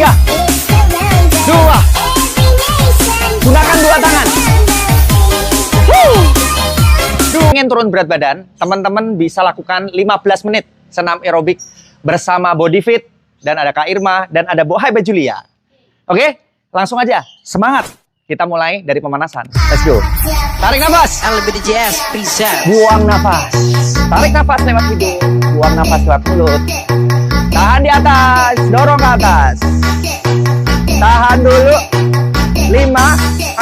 3, 2. Gunakan dua tangan. Ingin turun berat badan, teman-teman bisa lakukan 15 menit senam aerobik bersama Bodyfit, dan ada Kak Irma, dan ada Bohai Bajulia. Oke, langsung aja. Semangat. Kita mulai dari pemanasan. Let's go. Tarik nafas. LBDJS present. Buang nafas. Tarik nafas lewat hidung. Buang nafas lewat mulut. Tahan di atas. Dorong ke atas. Tahan dulu. 5,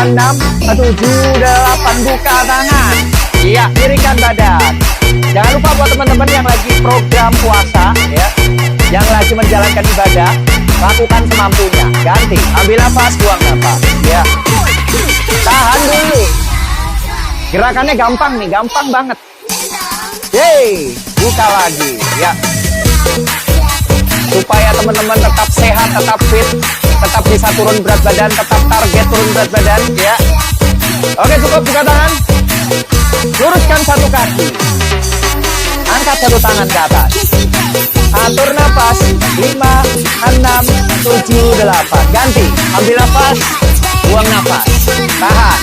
6, 7, 8. Buka tangan. Iya, miringkan badan. Jangan lupa buat teman-teman yang lagi program puasa, ya, yang lagi menjalankan ibadah, lakukan semampunya. Ganti. Ambil nafas, buang nafas. Ya. Tahan dulu. Gerakannya gampang nih, gampang banget. Yeay, buka lagi. Ya. Supaya teman-teman tetap sehat, tetap fit, tetap bisa turun berat badan, tetap target turun berat badan, ya. Oke, cukup, buka tangan. Luruskan satu kaki. Angkat satu tangan ke atas. Atur nafas. 5, 6, 7, 8. Ganti. Ambil nafas. Buang nafas. Tahan.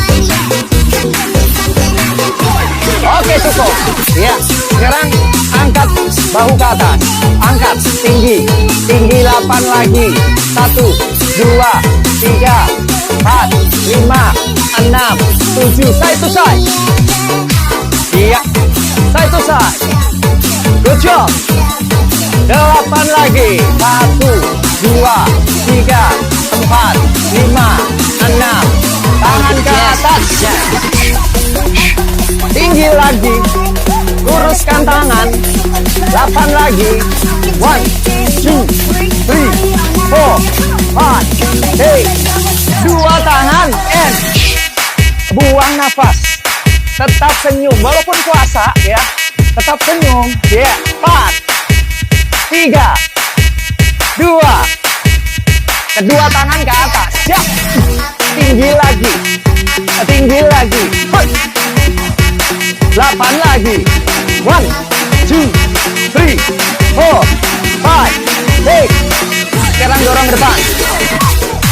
Oke, cukup. Ya. Sekarang angkat bahu ke atas. Angkat tinggi. Tinggi 8 lagi. 1, 2, 3, 4, 5, 6, 7. Side to side. Iya. Side to side. Good job. 8 lagi. 1, 2, 3, 4, 5, 6. Tangan ke atas. Tinggi lagi. Luruskan tangan. 8 lagi. 1, 2, 3, 4, 5, 6. Dua tangan. And buang nafas. Tetap senyum. Walaupun puasa, ya. Tetap senyum. Ya. 4, 3, 2. Kedua tangan ke atas. Ya. Tinggi lagi. Tinggi lagi. 8 lagi. 1, 2, 3, 4, 5, 6. Sekarang dorong depan.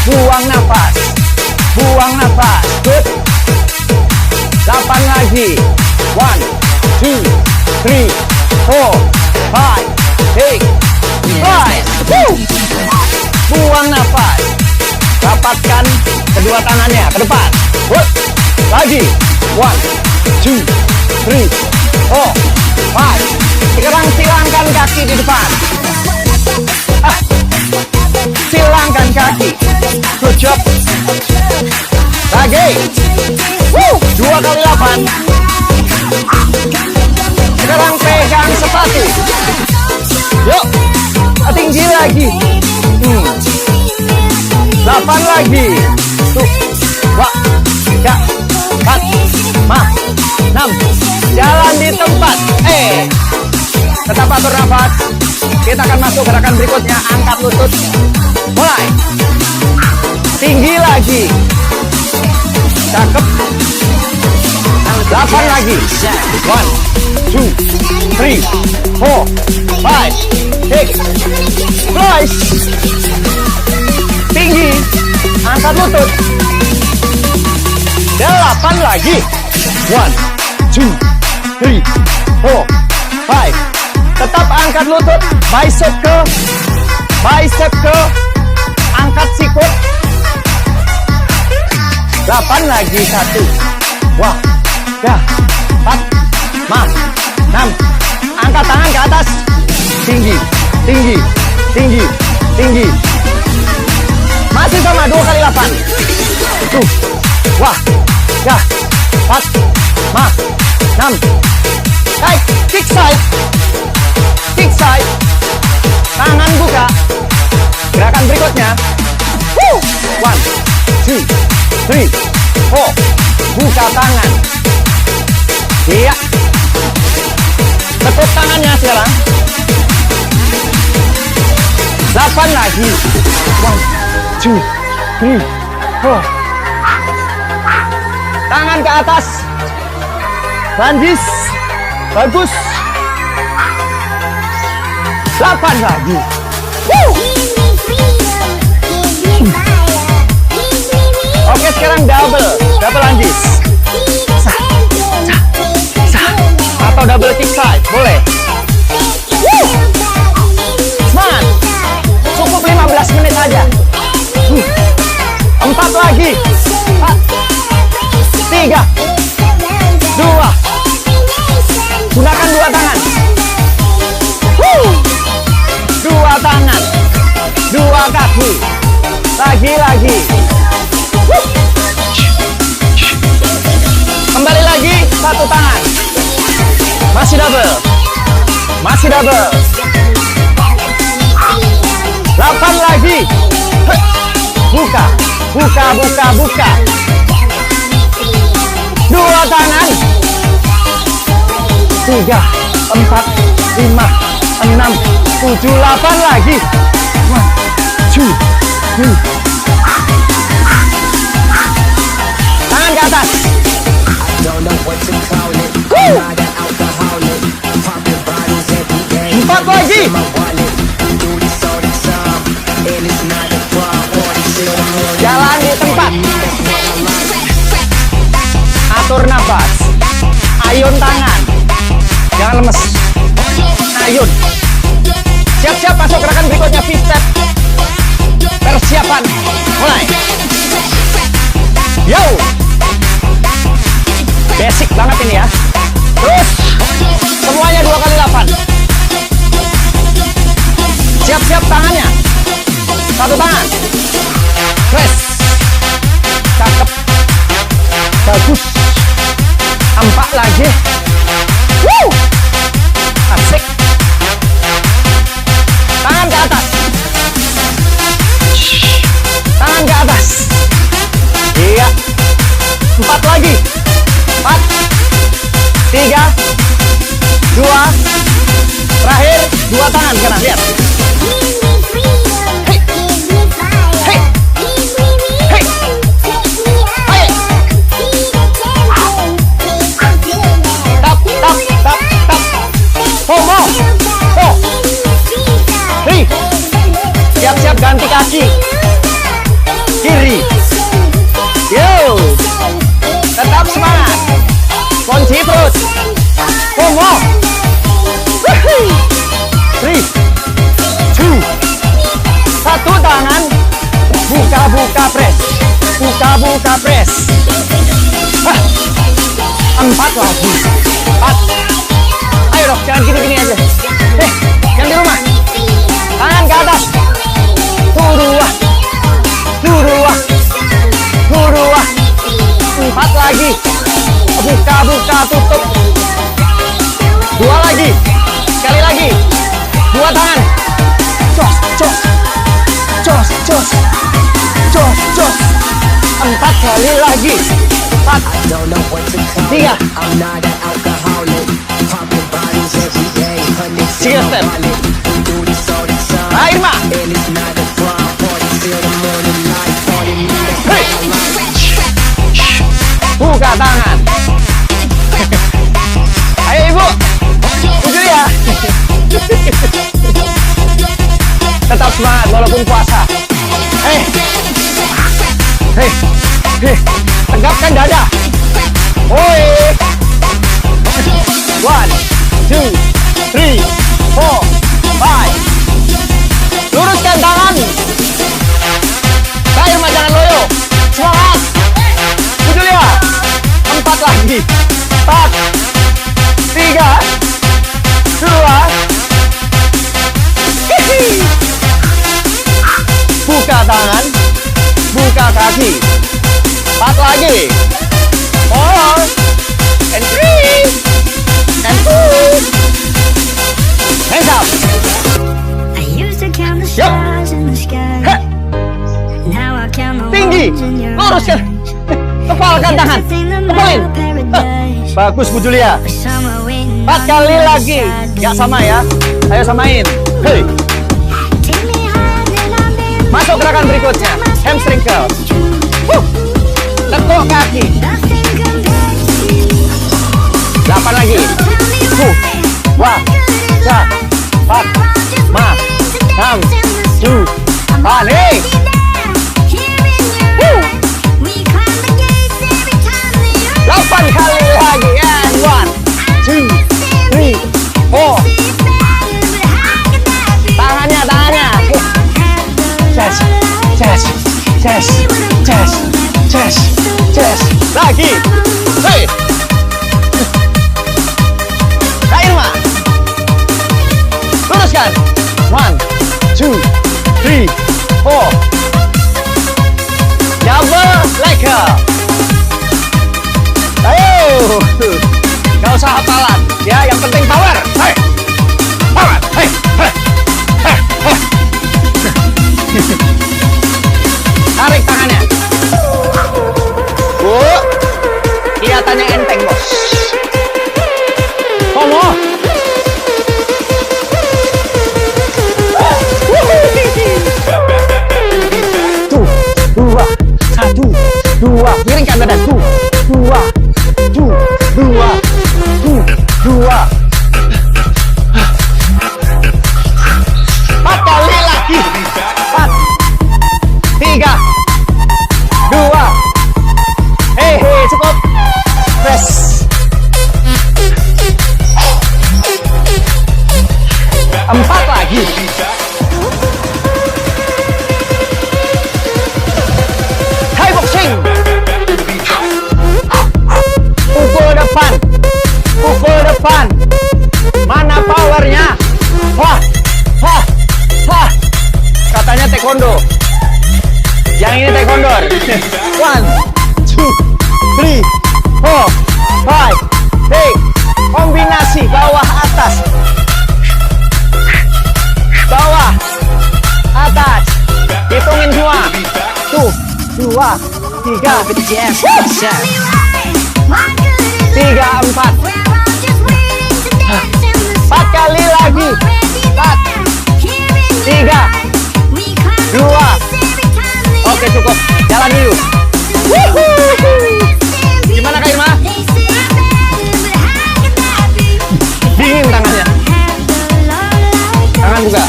Buang nafas. Buang nafas. Good. 8 lagi. 1, 2, 3, 4, 5, 6. Nice. Buang nafas. Rapatkan kedua tangannya ke depan. Lagi. 1, 2, 3, 4, 5. Sekarang silangkan kaki di depan. Silangkan kaki. Good job. Lagi. 2 kali 8. Sekarang pegang sepatu. Yuk. Tinggi lagi. 8 lagi. 1, 2, 3, 4, 5, 6. Jalan di tempat. Tetap atur nafas. Kita akan masuk gerakan berikutnya. Angkat lutut. Mulai. Tinggi lagi. Cakep. 8 lagi. 1, 2, 3, 4, 5, 6. Nice. Tinggi. Angkat lutut. 8 lagi. 1, 2, 3, 4, 5. Tetap angkat lutut. Bicep ke. Bicep ke. Angkat sikut. 8 lagi. 1. Wah. 3, 4, 5, 6. Angkat tangan ke atas. Tinggi. Tinggi. Tinggi. Tinggi. Masih sama. 2 kali 8. Wah. 3, 4, 5, 6. Naik. Kick side. Kick side. Tangan buka. Gerakan berikutnya. 1, 2, 3, 4. Buka tangan. Iya. Tekuk tangannya sekarang. 8 lagi. 1, 2, 3, 4. Tangan ke atas. Lanjut. Bagus. 8 lagi. 15 menit aja. 4 lagi. 3, 2. Gunakan 2 tangan. 2 tangan. 2 kaki. Lagi. Kembali lagi, 1 tangan. Masih double. 8 lagi. Buka. 2 tangan. 3, 4, 5, 6, 7, 8 lagi. 1, 2, 3. Tangan ke atas. 4 lagi. Jalan di tempat. Atur nafas. Ayun tangan. Jangan lemes. Ayun. Siap-siap masuk gerakan berikutnya, V-step. Persiapan. Mulai. Yo. Basic banget ini ya. Terus. Semuanya 2 kali 8. Siap-siap tangannya. 1 tangan. Press. Cakep. Bagus. 4 lagi. Woo. Asik. Tangan ke atas. Tangan ke atas. Iya. 4 lagi. 4, 3, 2. Terakhir 2 tangan sekarang. Lihat. Siap-siap ganti kaki. Kiri. Yo. Tetap semangat. Kunci terus. Komo. 3, 2. 1 tangan. Buka press. Buka press. 4 lagi. 4. Ayo dok, jangan gini-gini aja. Yang di rumah. Tangan ke atas. Dua. 4 lagi. Buka, tutup. 2 lagi. Sekali lagi. 2 tangan. Jos. 4 kali lagi. 4, 3. 3 step. Irma. Hey. Buka tangan. Ayo ibu. Jujur ya. Tetap semangat walaupun puasa. Hei. Tegapkan dada. Oi. 1, 2, 3, 4, 5. Luruskan tangan. Kak Irma jangan loyo. Semangat. Jujur ya. 4 lagi. 4, 3, 2. Buka tangan. Buka kaki. 4 lagi. 4 and 3 and 2. Hands up. Yup. Tinggi. Luruskan. Kepalkan tangan. Kepalin. Bagus Bu Julia. 4 kali lagi. Ya sama ya. Ayo samain. Hei. Masuk gerakan berikutnya. Hamstring curl. Tekuk kaki. 8 lagi. 2, 3, 4, 5, 6, 7, 8. Hey. 8 kali lagi. And 1, 2, 3, 4. Tangannya. Chest, chest, chest, chest, chest. Lagi. Hei. Kak Irma. Luruskan. 1, 2, 3, 4. Double leg up. Ayo. Gak usah hafalan. Ya, yang penting power. Hei. Power. Hei. Hei. Hei. Hei. Tarik tangannya. Kelihatannya enteng, bos. Komo. Tuh, 2, 1, 2. Miringkan badan. Tuh, 2, 2, 2. 4 kali lagi. 4, 3, 2. Hehe, cukup. Press. 4 lagi. Thai boxing. Pukul depan. Pukul depan. Mana powernya? Wah. Wah. Wah. Katanya taekwondo. Yang ini taekwondo. 1, 2, 3, 4, 5, 6. Kombinasi bawah atas. Bawah atas. Hitungin semua. Tuh, 2, 3, 3, 4. 4 kali lagi. 4, 3, 2. Oke, cukup. Jalan dulu. Gimana Kak Irma? Dingin tangannya. Tangan buka.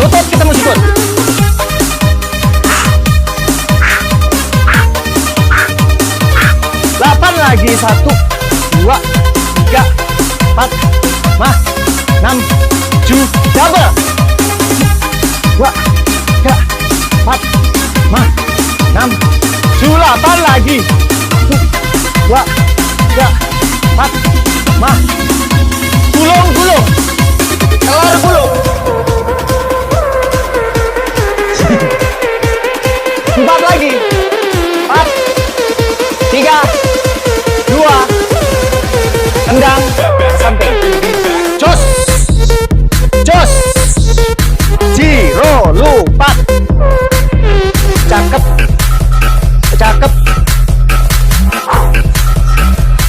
Lutut ketemu sikut. 8 lagi. 1, 2, 3, 4, 5, 6, 7. Double. 2, 3, 4, 5, 6, 7. 8 lagi. 2, 3, 4, 5. Gulung. Kelar gulung. 4 lagi. 4, 3, 2. Tendang samping. Jos. Jiro lupat. Cakep.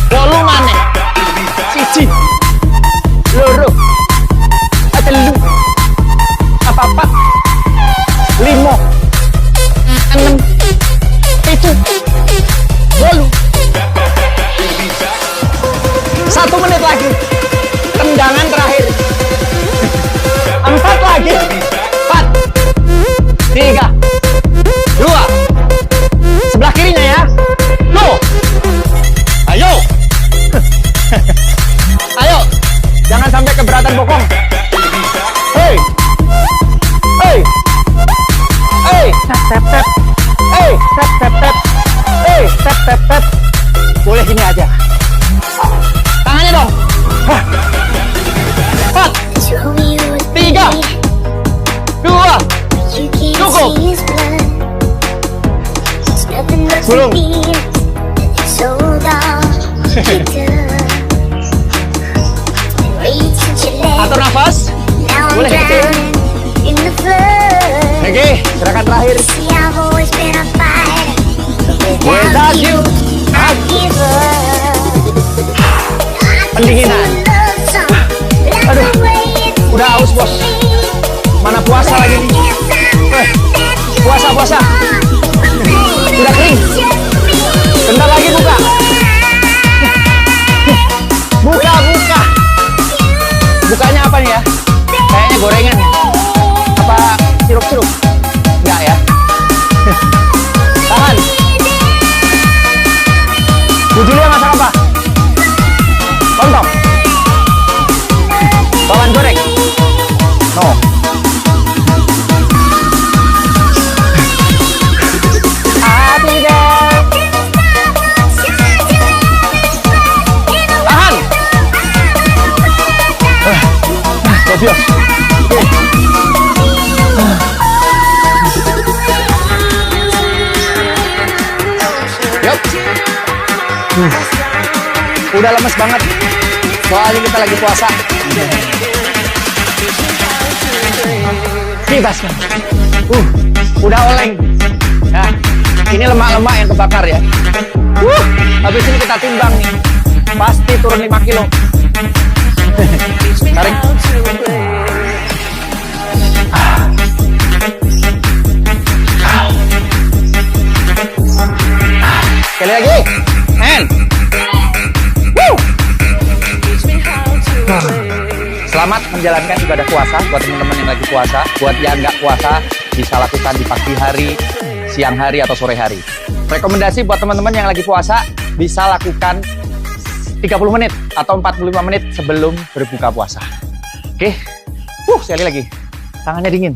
Volumane. Siji. Loro. Telu. Apa-apa. 5, 6, 7, 8. 1 menit lagi. Tendangan terakhir. 4 lagi. 4, 3, 2. Sebelah kirinya ya. Go. Ayo. Ayo. Jangan sampai keberatan bokong. Hei. Hei. Hei. Tap. Hei. Tap. Hei. Tap. Boleh gini aja. Tangannya dong. 4, 3, 2. Cukup. Belum. Atur nafas. Boleh kecil. Oke, gerakan terakhir. Without you, I give up. Pendinginan. Aduh, udah haus bos. Mana puasa lagi nih? Puasa. Udah kering. Bentar lagi buka. Buka. Bukanya apa nih ya? Kayaknya gorengan. Apa sirup? Enggak ya? Tahan. Bu Julia masak apa? Lontong. Bawang goreng. No. Udah lemes banget. Soalnya kita lagi puasa. Bebas kan? Udah oleng. Nah, ini lemak-lemak yang kebakar ya. Habis ini kita timbang nih. Pasti turun 5 kilo. Tarik. Sekali lagi. And. Selamat menjalankan ibadah puasa buat teman-teman yang lagi puasa. Buat yang nggak puasa, bisa lakukan di pagi hari, siang hari, atau sore hari. Rekomendasi buat teman-teman yang lagi puasa, bisa lakukan 30 menit atau 45 menit sebelum berbuka puasa. Oke. Sekali lagi. Tangannya dingin.